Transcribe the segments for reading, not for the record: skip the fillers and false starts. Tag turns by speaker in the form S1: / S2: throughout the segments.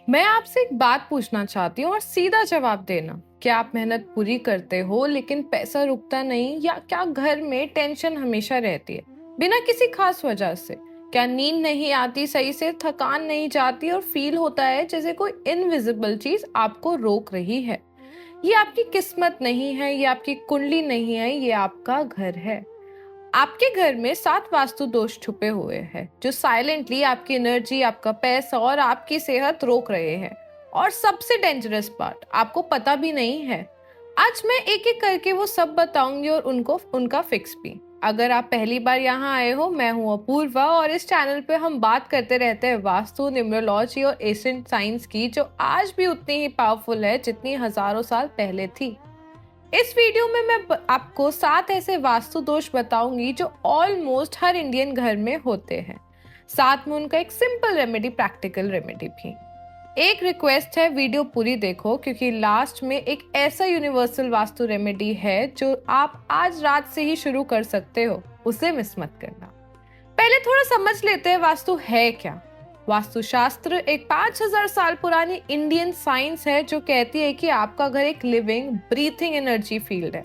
S1: मैं आपसे एक बात पूछना चाहती हूँ और सीधा जवाब देना। क्या आप मेहनत पूरी करते हो लेकिन पैसा रुकता नहीं, या क्या घर में टेंशन हमेशा रहती है बिना किसी खास वजह से? क्या नींद नहीं आती सही से, थकान नहीं जाती और फील होता है जैसे कोई इनविजिबल चीज आपको रोक रही है? ये आपकी किस्मत नहीं है, ये आपकी कुंडली नहीं है, ये आपका घर है। आपके घर में 7 वास्तु दोष छुपे हुए हैं जो साइलेंटली आपकी एनर्जी, आपका पैसा और आपकी सेहत रोक रहे हैं। और सबसे डेंजरस पार्ट, आपको पता भी नहीं है। आज मैं एक एक करके वो सब बताऊंगी और उनको उनका फिक्स भी। अगर आप पहली बार यहाँ आए हो, मैं हूँ अपूर्वा और इस चैनल पे हम बात करते रहते हैं वास्तु, न्यूमरोलॉजी और एशियंट साइंस की, जो आज भी उतनी ही पावरफुल है जितनी हजारों साल पहले थी। इस वीडियो में मैं आपको 7 ऐसे वास्तु दोष बताऊंगी जो ऑलमोस्ट हर इंडियन घर में होते हैं। साथ में उनका एक सिंपल रेमेडी, प्रैक्टिकल रेमेडी भी। एक रिक्वेस्ट है, वीडियो पूरी देखो क्योंकि लास्ट में एक ऐसा यूनिवर्सल वास्तु रेमेडी है जो आप आज रात से ही शुरू कर सकते हो, उसे मिस मत करना। पहले थोड़ा समझ लेते हैं वास्तु है क्या। वास्तुशास्त्र एक 5000 साल पुरानी इंडियन साइंस है जो कहती है कि आपका घर एक लिविंग ब्रीथिंग एनर्जी फील्ड है।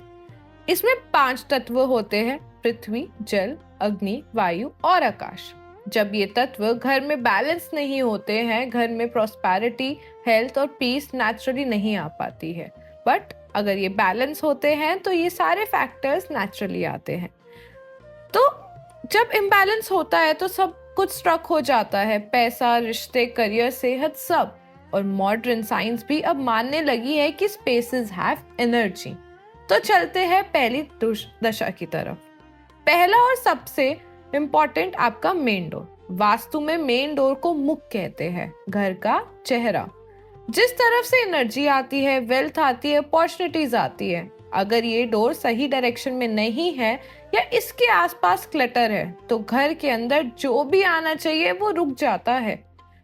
S1: इसमें 5 तत्व होते हैं: पृथ्वी, जल, अग्नि, वायु और आकाश। जब ये तत्व घर में बैलेंस नहीं होते हैं, घर में प्रॉस्पेरिटी, हेल्थ और पीस नेचुरली नहीं आ पाती है। बट अगर ये बैलेंस होते हैं तो ये सारे फैक्टर्स नेचुरली आते हैं। तो जब इम्बैलेंस होता है तो सब कुछ स्ट्रक हो जाता है, पैसा, रिश्ते, करियर, सेहत, सब। और मॉडर्न साइंस भी अब मानने लगी है कि स्पेसेस हैव एनर्जी। तो चलते हैं पहली दशा की तरफ। पहला और सबसे इम्पोर्टेंट, आपका मेन डोर। वास्तु में मेन डोर को मुख कहते हैं, घर का चेहरा। जिस तरफ से एनर्जी आती है, वेल्थ आती है, अपॉर्चुनिटीज आती है। अगर ये डोर सही डायरेक्शन में नहीं है या इसके आसपास क्लटर है तो घर के अंदर जो भी आना चाहिए वो रुक जाता है।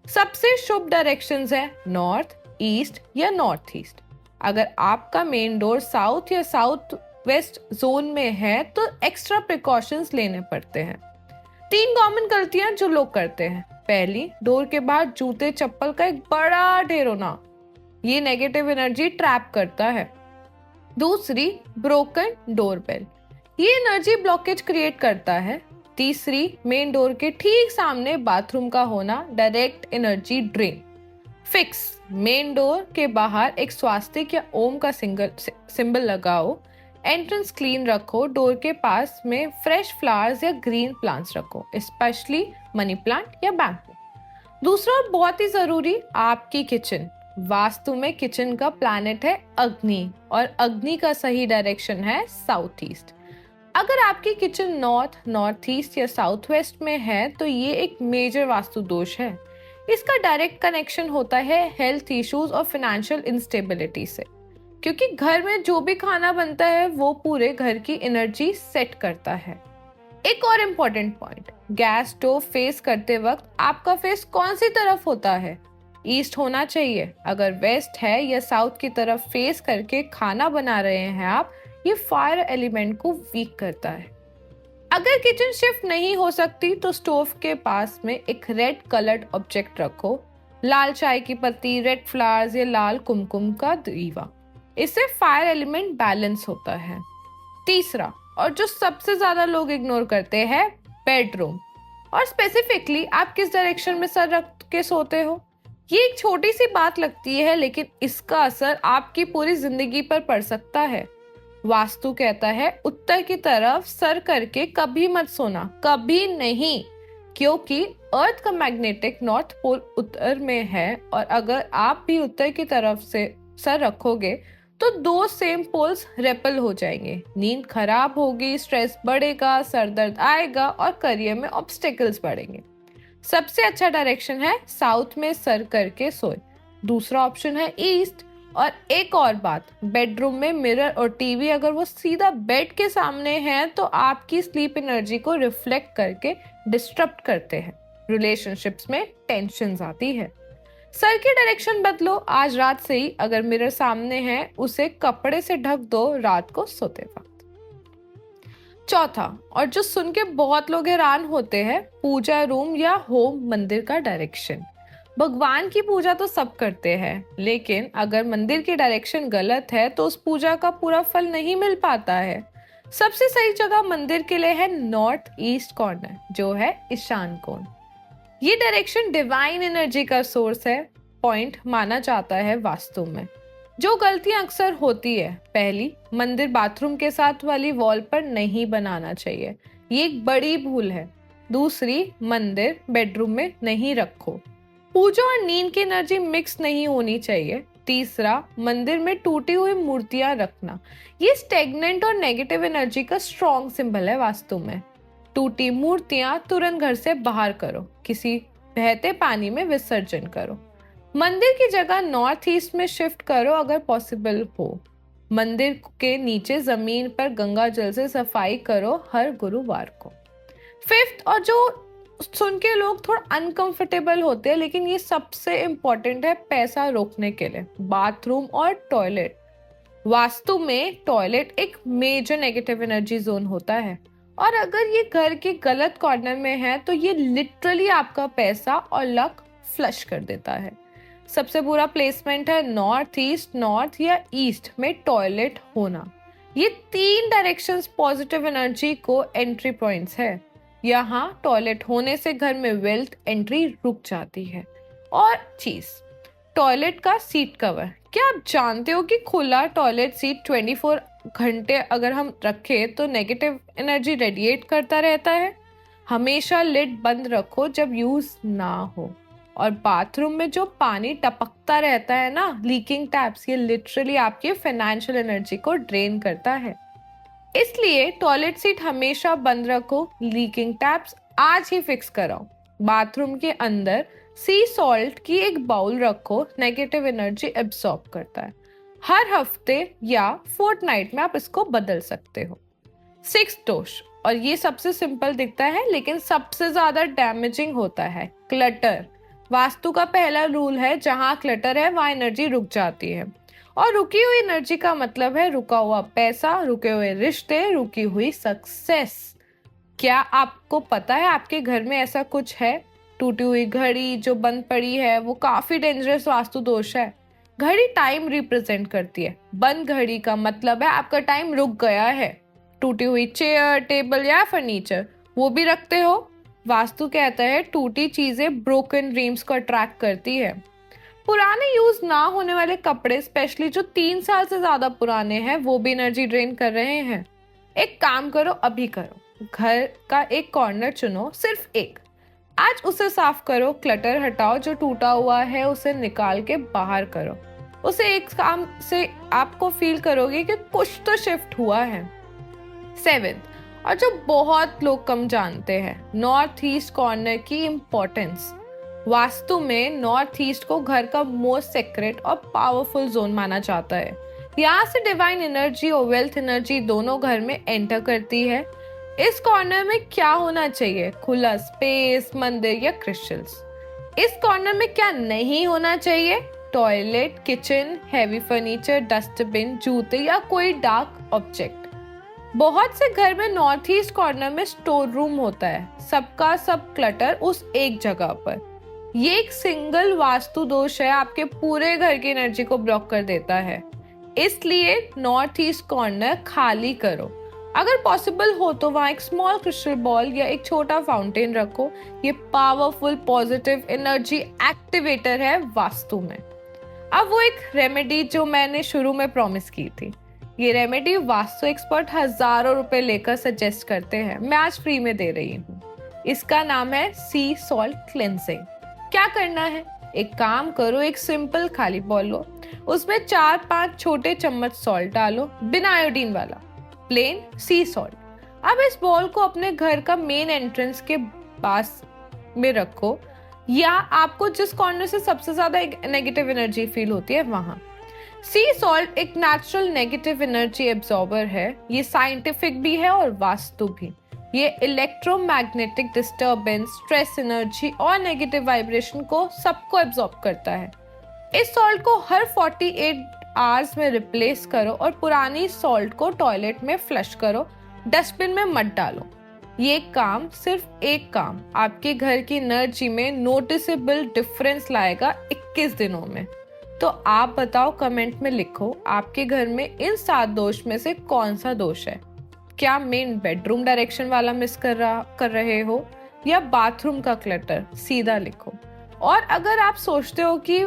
S1: सबसे शुभ डायरेक्शंस है नॉर्थ, ईस्ट या नॉर्थ ईस्ट। अगर आपका मेन डोर साउथ या साउथ वेस्ट जोन में है तो एक्स्ट्रा प्रिकॉशंस लेने पड़ते हैं। 3 कॉमन गलतियां जो लोग करते हैं। पहली, डोर के बाहर जूते चप्पल का एक बड़ा ढेर होना, ये नेगेटिव एनर्जी ट्रैप करता है। दूसरी, ब्रोकन डोरबेल, ये एनर्जी ब्लॉकेज क्रिएट करता है। तीसरी, मेन डोर के ठीक सामने बाथरूम का होना, direct energy drain. Fix, main door के बाहर एक स्वास्तिक या ओम का सिंबल लगाओ। एंट्रेंस क्लीन रखो। डोर के पास में फ्रेश फ्लावर्स या ग्रीन प्लांट्स रखो, स्पेशली मनी प्लांट या बैम्बू। दूसरा और बहुत ही जरूरी, आपकी किचन। वास्तु में किचन का प्लैनेट है अग्नि और अग्नि का सही डायरेक्शन है साउथ ईस्ट। अगर आपकी किचन नॉर्थ, नॉर्थ ईस्ट या साउथ वेस्ट में है तो ये एक मेजर वास्तु दोष है। इसका डायरेक्ट कनेक्शन होता है हेल्थ इश्यूज और फाइनेंशियल इंस्टेबिलिटी से, क्योंकि घर में जो भी खाना बनता है वो पूरे घर की एनर्जी सेट करता है। एक और important point, gas stove face करते वक्त आपका फेस कौन सी तरफ होता है? ईस्ट होना चाहिए। अगर वेस्ट है या साउथ की तरफ फेस करके खाना बना रहे हैं आप, ये फायर एलिमेंट को वीक करता है। अगर किचन शिफ्ट नहीं हो सकती तो स्टोव के पास में एक रेड कलर्ड ऑब्जेक्ट रखो, लाल चाय की पत्ती, रेड फ्लावर्स या लाल कुमकुम का दीवा। इससे फायर एलिमेंट बैलेंस होता है। तीसरा, और जो सबसे ज्यादा लोग इग्नोर करते हैं, बेडरूम। और स्पेसिफिकली आप किस डायरेक्शन में सर रख के सोते हो। ये एक छोटी सी बात लगती है लेकिन इसका असर आपकी पूरी जिंदगी पर पड़ सकता है। वास्तु कहता है उत्तर की तरफ सर करके कभी मत सोना, कभी नहीं, क्योंकि अर्थ का मैग्नेटिक नॉर्थ पोल उत्तर में है और अगर आप भी उत्तर की तरफ से सर रखोगे तो 2 सेम पोल्स रेपल हो जाएंगे। नींद खराब होगी, स्ट्रेस बढ़ेगा, सर दर्द आएगा और करियर में ऑब्स्टेकल्स बढ़ेंगे। सबसे अच्छा डायरेक्शन है साउथ में सर करके सोए। दूसरा ऑप्शन है ईस्ट। और एक और बात, बेडरूम में मिरर और टीवी अगर वो सीधा बेड के सामने है तो आपकी स्लीप एनर्जी को रिफ्लेक्ट करके डिस्टर्ब करते हैं। रिलेशनशिप्स में टेंशन आती है। सर की डायरेक्शन बदलो आज रात से ही। अगर मिरर सामने है उसे कपड़े से ढक दो रात को सोते वक्त। चौथा, और जो सुन के बहुत लोग हैरान होते हैं, पूजा रूम या होम मंदिर का डायरेक्शन। भगवान की पूजा तो सब करते हैं, लेकिन अगर मंदिर की डायरेक्शन गलत है तो उस पूजा का पूरा फल नहीं मिल पाता है। सबसे सही जगह मंदिर के लिए है नॉर्थ ईस्ट कॉर्नर, जो है ईशान कोण। ये डायरेक्शन डिवाइन एनर्जी का सोर्स है, पॉइंट माना जाता है वास्तु में। जो गलतियां अक्सर होती है, पहली, मंदिर बाथरूम के साथ वाली वॉल पर नहीं बनाना चाहिए, ये एक बड़ी भूल है। दूसरी, मंदिर बेडरूम में नहीं रखो। पूजा और नींद की एनर्जी मिक्स नहीं होनी चाहिए। तीसरा, मंदिर में टूटी हुई मूर्तियां रखना, ये स्टेगनेंट और नेगेटिव एनर्जी का स्ट्रॉन्ग सिंबल है वास्तु में। टूटी मूर्तियां तुरंत घर से बाहर करो, किसी बहते पानी में विसर्जन करो। मंदिर की जगह नॉर्थ ईस्ट में शिफ्ट करो अगर पॉसिबल हो। मंदिर के नीचे जमीन पर गंगा जल से सफाई करो हर गुरुवार को। फिफ्थ, और जो सुन के लोग थोड़ा अनकंफर्टेबल होते हैं, लेकिन ये सबसे इम्पोर्टेंट है पैसा रोकने के लिए, बाथरूम और टॉयलेट। वास्तु में टॉयलेट एक मेजर नेगेटिव एनर्जी जोन होता है, और अगर ये घर के गलत कॉर्नर में है तो ये लिटरली आपका पैसा और लक फ्लश कर देता है। सबसे बुरा प्लेसमेंट है नॉर्थ ईस्ट, नॉर्थ या ईस्ट में टॉयलेट होना। ये 3 डायरेक्शंस पॉजिटिव एनर्जी को एंट्री पॉइंट्स है। यहाँ टॉयलेट होने से घर में वेल्थ एंट्री रुक जाती है। और चीज, टॉयलेट का सीट कवर। क्या आप जानते हो कि खुला टॉयलेट सीट 24 घंटे अगर हम रखें तो नेगेटिव एनर्जी रेडिएट करता रहता है। हमेशा लिड बंद रखो जब यूज ना हो। और बाथरूम में जो पानी टपकता रहता है ना, लीकिंग टैप्स, ये लिटरली आपकी फाइनेंशियल एनर्जी को ड्रेन करता है। इसलिए टॉयलेट सीट हमेशा बंद रखो। लीकिंग टैप्स आज ही फिक्स कराओ। बाथरूम के अंदर सी सॉल्ट की एक बाउल रखो, नेगेटिव एनर्जी एब्सॉर्ब करता है। हर हफ्ते या फोर्टनाइट में आप इसको बदल सकते हो। 6 दोष, और ये सबसे सिंपल दिखता है लेकिन सबसे ज्यादा डैमेजिंग होता है, क्लटर। वास्तु का पहला रूल है, जहां क्लटर है वहां एनर्जी रुक जाती है। और रुकी हुई एनर्जी का मतलब है रुका हुआ पैसा, रुके हुए रिश्ते, रुकी हुई सक्सेस। क्या आपको पता है आपके घर में ऐसा कुछ है? टूटी हुई घड़ी जो बंद पड़ी है वो काफी डेंजरस वास्तु दोष है। घड़ी टाइम रिप्रेजेंट करती है। बंद घड़ी का मतलब है आपका टाइम रुक गया है। टूटी हुई चेयर, टेबल या फर्नीचर वो भी रखते हो। वास्तु कहता है टूटी चीजें ब्रोकन ड्रीम्स को अट्रैक्ट करती है। पुराने यूज ना होने वाले कपड़े, स्पेशली जो 3 साल से ज्यादा पुराने हैं, वो भी एनर्जी ड्रेन कर रहे हैं। एक काम करो, अभी करो, घर का एक कॉर्नर चुनो, सिर्फ एक। आज उसे साफ करो, क्लटर हटाओ, जो टूटा हुआ है उसे निकाल के बाहर करो। उसे एक काम से आपको फील करोगे कि कुछ तो शिफ्ट हुआ है। 7, और जो बहुत लोग कम जानते हैं, नॉर्थ ईस्ट कॉर्नर की इम्पोर्टेंस। वास्तु में नॉर्थ ईस्ट को घर का मोस्ट सीक्रेट और पावरफुल जोन माना जाता है। यहाँ से डिवाइन एनर्जी और वेल्थ एनर्जी दोनों घर में एंटर करती है। इस कॉर्नर में क्या होना चाहिए? खुला स्पेस, मंदिर या क्रिस्टल्स। इस कॉर्नर में क्या नहीं होना चाहिए? Toilet, kitchen, heavy furniture, dustbin, जूते या कोई डार्क ऑब्जेक्ट। बहुत से घर में नॉर्थ ईस्ट कॉर्नर में स्टोर रूम होता है, सबका सब क्लटर उस एक जगह पर। ये एक सिंगल वास्तु दोष है, आपके पूरे घर की एनर्जी को ब्लॉक कर देता है। इसलिए नॉर्थ ईस्ट कॉर्नर खाली करो। अगर पॉसिबल हो तो वहां एक स्मॉल क्रिस्टल बॉल या एक छोटा फाउंटेन रखो। ये पावरफुल पॉजिटिव एनर्जी एक्टिवेटर है वास्तु में। अब वो एक रेमेडी जो मैंने शुरू में प्रॉमिस की थी, ये रेमेडी वास्तु एक्सपर्ट हजारों रुपए लेकर सजेस्ट करते हैं, मैं आज फ्री में दे रही हूँ। इसका नाम है सी सॉल्ट क्लेंजिंग। क्या करना है? एक काम करो, एक सिंपल खाली बॉल लो, उसमें 4-5 छोटे चम्मच सॉल्ट डालो, बिना आयोडीन वाला, प्लेन सी सॉल्ट। अब इस बॉल को अपने घर का मेन एंट्रेंस के पास में रखो, या आपको जिस कॉर्नर से सबसे ज्यादा नेगेटिव एनर्जी फील होती है वहां। सी सॉल्ट एक नेचुरल नेगेटिव एनर्जी एब्जॉर्बर है। ये साइंटिफिक भी है और वास्तु भी। ये इलेक्ट्रोमैग्नेटिक डिस्टर्बेंस, स्ट्रेस एनर्जी और नेगेटिव वाइब्रेशन को सबको एब्जॉर्ब करता है। इस सॉल्ट को हर 48 आवर्स में रिप्लेस करो और पुरानी सॉल्ट को टॉयलेट में फ्लश करो, डस्टबिन में मत डालो। ये काम, सिर्फ एक काम, आपके घर की एनर्जी में नोटिसेबल डिफरेंस लाएगा 21 दिनों में। तो आप बताओ, कमेंट में लिखो, आपके घर में इन 7 दोष में से कौन सा दोष है? क्या मेन बेडरूम डायरेक्शन वाला मिस कर रहे हो, या बाथरूम का क्लटर? सीधा लिखो। और अगर आप सोचते हो कि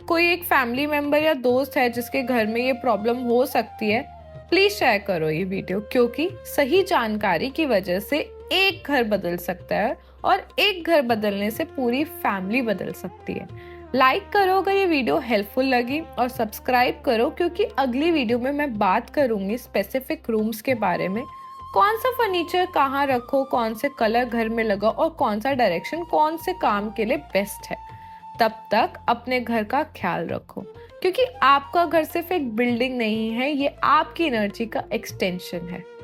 S1: कोई एक फैमिली मेंबर या दोस्त है जिसके घर में ये प्रॉब्लम हो सकती है, प्लीज शेयर करो ये वीडियो, क्योंकि सही जानकारी की वजह से एक घर बदल सकता है और एक घर बदलने से पूरी फैमिली बदल सकती है। लाइक करो अगर ये वीडियो हेल्पफुल लगी, और सब्सक्राइब करो, क्योंकि अगली वीडियो में मैं बात करूंगी स्पेसिफिक रूम्स के बारे में। कौन सा फर्नीचर कहाँ रखो, कौन से कलर घर में लगाओ, और कौन सा डायरेक्शन कौन से काम के लिए बेस्ट है। तब तक अपने घर का ख्याल रखो, क्योंकि आपका घर सिर्फ एक बिल्डिंग नहीं है, ये आपकी एनर्जी का एक्सटेंशन है।